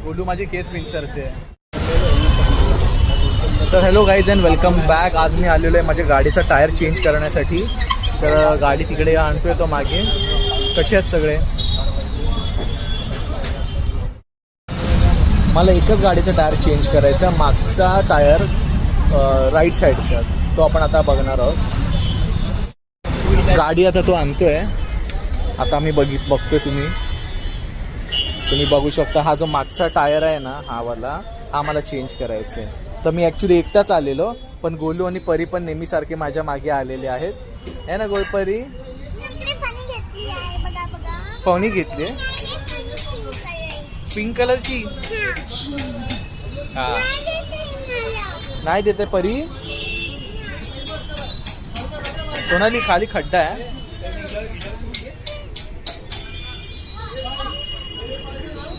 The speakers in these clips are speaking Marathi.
गोलू माझी केस विंचरते. तर hello guys and welcome back. आज मी आलेलो आहे माझ्या गाडीचा टायर चेंज करण्यासाठी. तर गाडी तिकडे आणतोय तो मागे. कसे आहेत सगळे? मला एकच गाडीचा टायर चेंज करायचा, मागचा टायर राईट साईडचा. तो आपण आता बघणार आहोत. गाडी आता तो आणतोय. आता मी बघतोय. तुम्ही बघू शकता. हा जो मागचा टायर आहे ना, हा वाला, हा मला चेंज करायचा आहे. तर मी ॲक्च्युली एकटाच आलेलो, पण गोलू आणि परी पण नेहमीसारखे माझ्या मागे आलेले आहेत. है ना गोलपरी? फणी घेतली पिंक कलरची. हा नाही देते परी. सोनाली खाली खड्डा आहे.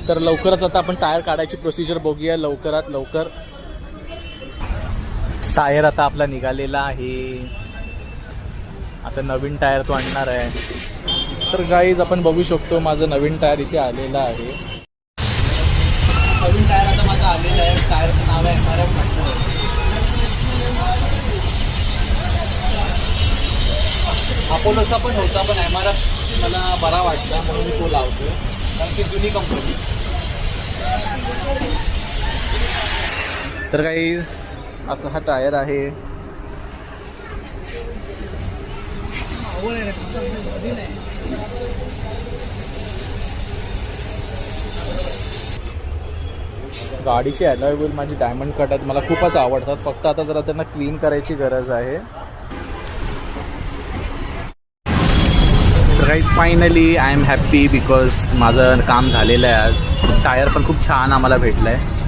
तर लवकरच आता आपण टायर काढायची प्रोसिजर बघूया. लवकरात लवकर टायर आता आपला निघालेला आहे. आता नवीन टायर तो आणणार आहे. तर गाईज आपण बघू शकतो माझं नवीन टायर इथे आलेलं आहे. नवीन टायर आता माझं आलेलं आहे. टायरचं नाव आहे MRF. अपोलोचा पण होता, पण MRF मला बरा वाटला म्हणून मी तो लावतो, कारण की जुनी कंपनी. तर गाईज असा हा टायर आहे. गाडीचे अलॉय व्हील माझी डायमंड कट आहेत, मला खूपच आवडतात. फक्त आता जरा त्यांना क्लीन करायची गरज आहे. तर guys finally I am happy because माझं काम झालेलं आहे. आज टायर पण खूप छान आम्हाला भेटलं आहे.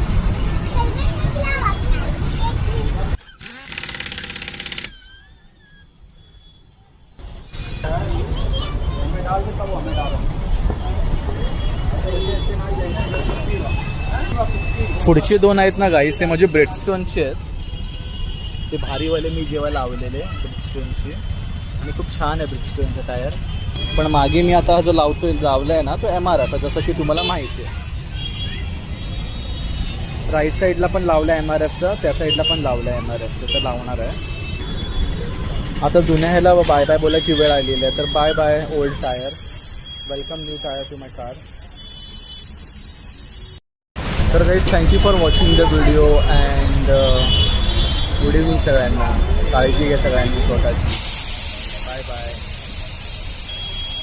पुढचे दोन आहेत ना गाईज, ते माझे ब्रेडस्टोनचे आहेत. ते भारीवाले मी जेव्हा लावलेले ब्रिजस्टोनची, आणि खूप छान आहे ब्रिजस्टोनचा टायर. पण मागे मी आता जो लावला आहे ना, तो MRF, जसं की तुम्हाला माहिती आहे. राईट साईडला पण लावलं आहे MRFचं, त्या साईडला पण लावलं आहे MRFचं. तर लावणार आहे. आता जुन्या ह्याला बाय बाय बोलायची वेळ आलेली आहे. तर bye bye old tyre, welcome new tyre to my car. तर guys thank you for watching the video and good evening सगळ्यांना. काळजी घ्या सगळ्यांनी स्वतःची.